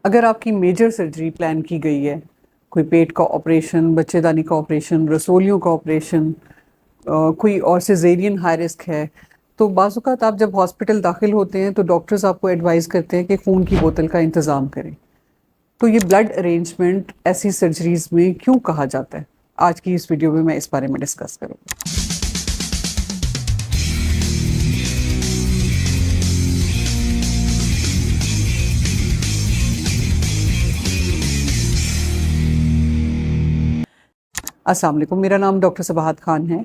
اگر آپ کی میجر سرجری پلان کی گئی ہے، کوئی پیٹ کا آپریشن، بچے دانی کا آپریشن، رسولیوں کا آپریشن، کوئی اور سیزیرین ہائی رسک ہے، تو بعض اوقات آپ جب ہاسپٹل داخل ہوتے ہیں تو ڈاکٹرز آپ کو ایڈوائز کرتے ہیں کہ خون کی بوتل کا انتظام کریں. تو یہ بلڈ ارینجمنٹ ایسی سرجریز میں کیوں کہا جاتا ہے؟ آج کی اس ویڈیو میں اس بارے میں ڈسکس کروں گا. السلام علیکم، میرا نام ڈاکٹر صباحت خان ہے.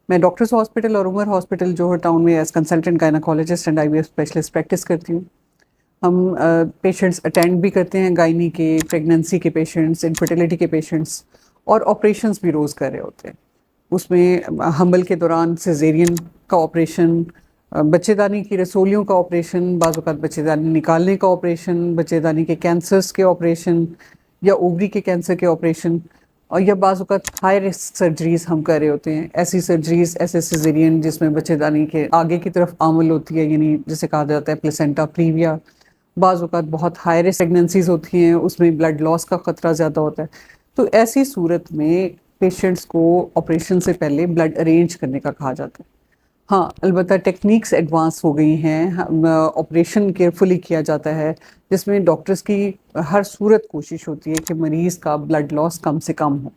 میں ڈاکٹرز ہاسپٹل اور عمر ہاسپٹل جوہر ٹاؤن میں as consultant gynaecologist and IVF specialist practice کرتی ہوں. ہم پیشنٹس اٹینڈ بھی کرتے ہیں، گائنی کے، پریگننسی کے پیشنٹس، انفرٹیلیٹی کے پیشنٹس، اور آپریشنس بھی روز کر رہے ہوتے ہیں. اس میں حمل کے دوران سیزیرین کا آپریشن، بچے دانی کی رسولیوں کا آپریشن، بعض اوقات بچے دانی نکالنے کا آپریشن، بچے دانی کے کینسرز کے آپریشن یا اووری کے کینسر کے آپریشن، اور یا بعض اوقات ہائی رسک سرجریز ہم کر رہے ہوتے ہیں. ایسی سرجریز، ایسے سیزیرین جس میں بچے دانی کے آگے کی طرف آمل ہوتی ہے، یعنی جسے کہا جاتا ہے پلیسنٹا پریویا. بعض اوقات بہت ہائی رسک پریگننسیز ہوتی ہیں، اس میں بلڈ لاس کا خطرہ زیادہ ہوتا ہے. تو ایسی صورت میں پیشنٹس کو آپریشن سے پہلے بلڈ ارینج کرنے کا کہا جاتا ہے. ہاں، البتہ ٹیکنیکس ایڈوانس ہو گئی ہیں، آپریشن کیئرفلی کیا جاتا ہے جس میں ڈاکٹرز کی ہر صورت کوشش ہوتی ہے کہ مریض کا بلڈ لاس کم سے کم ہو.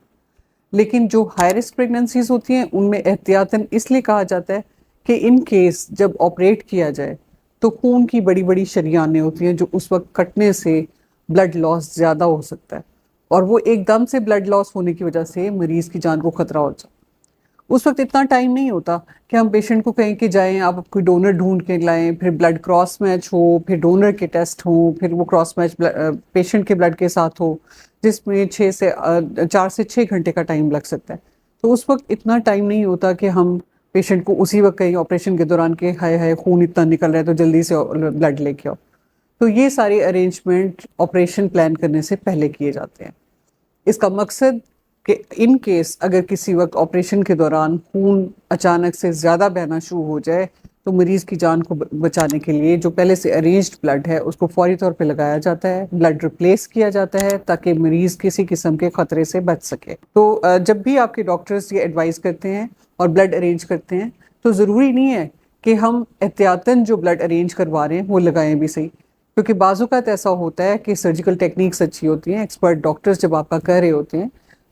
لیکن جو ہائی رسک پریگننسیز ہوتی ہیں ان میں احتیاطاً اس لیے کہا جاتا ہے کہ ان کیس جب آپریٹ کیا جائے تو خون کی بڑی بڑی شریانیں ہوتی ہیں جو اس وقت کٹنے سے بلڈ لاس زیادہ ہو سکتا ہے، اور وہ ایک دم سے بلڈ لاس ہونے کی وجہ سے مریض کی جان کو خطرہ ہو جائے. اس وقت اتنا ٹائم نہیں ہوتا کہ ہم پیشنٹ کو کہیں کہ جائیں آپ کوئی ڈونر ڈھونڈ کے لائیں، پھر بلڈ کراس میچ ہو، پھر ڈونر کے ٹیسٹ ہوں، پھر وہ کراس میچ پیشنٹ کے بلڈ کے ساتھ ہو، جس میں 4 سے 6 گھنٹے کا ٹائم لگ سکتا ہے. تو اس وقت اتنا ٹائم نہیں ہوتا کہ ہم پیشنٹ کو اسی وقت کہیں آپریشن کے دوران کہ ہائے ہائے خون اتنا نکل رہا ہے تو جلدی سے بلڈ لے کے آؤ. تو یہ سارے ارینجمنٹ آپریشن پلان کرنے سے پہلے کیے جاتے ہیں. اس کا مقصد کہ ان کیس اگر کسی وقت آپریشن کے دوران خون اچانک سے زیادہ بہنا شروع ہو جائے تو مریض کی جان کو بچانے کے لیے جو پہلے سے ارینجڈ بلڈ ہے اس کو فوری طور پہ لگایا جاتا ہے، بلڈ ریپلیس کیا جاتا ہے تاکہ مریض کسی قسم کے خطرے سے بچ سکے. تو جب بھی آپ کے ڈاکٹرز یہ ایڈوائز کرتے ہیں اور بلڈ ارینج کرتے ہیں تو ضروری نہیں ہے کہ ہم احتیاطاً جو بلڈ ارینج کروا رہے ہیں وہ لگائیں بھی صحیح، کیونکہ بعض اوقات ایسا ہوتا ہے کہ سرجیکل ٹیکنیکس اچھی ہوتی ہیں، ایکسپرٹ ڈاکٹرز جب آپ کا کر رہے ہوتے ہیں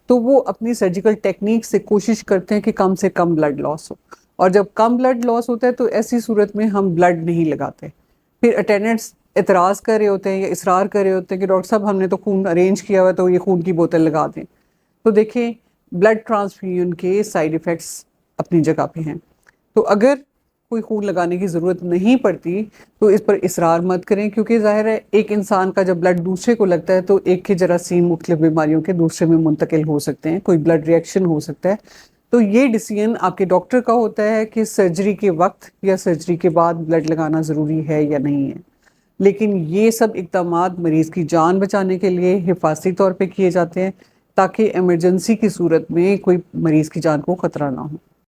تو وہ اپنی سرجیکل ٹیکنیک سے کوشش کرتے ہیں کہ کم سے کم بلڈ لاس ہو، اور جب کم بلڈ لاس ہوتا ہے تو ایسی صورت میں ہم بلڈ نہیں لگاتے. پھر اٹینڈنٹس اعتراض کر رہے ہوتے ہیں یا اصرار کر رہے ہوتے ہیں کہ ڈاکٹر صاحب ہم نے تو خون ارینج کیا ہوا ہے تو یہ خون کی بوتل لگا دیں. تو دیکھیں، بلڈ ٹرانسفیوژن کے سائیڈ ایفیکٹس اپنی جگہ پہ ہیں. تو اگر کوئی خون لگانے کی ضرورت نہیں پڑتی تو اس پر اصرار مت کریں، کیونکہ ظاہر ہے ایک انسان کا جب بلڈ دوسرے کو لگتا ہے تو ایک کے جراثیم مختلف بیماریوں کے دوسرے میں منتقل ہو سکتے ہیں، کوئی بلڈ ریئیکشن ہو سکتا ہے. تو یہ ڈیسیژن آپ کے ڈاکٹر کا ہوتا ہے کہ سرجری کے وقت یا سرجری کے بعد بلڈ لگانا ضروری ہے یا نہیں ہے. لیکن یہ سب اقدامات مریض کی جان بچانے کے لیے حفاظتی طور پہ کیے جاتے ہیں تاکہ ایمرجنسی کی صورت میں کوئی مریض کی جان کو خطرہ نہ ہو.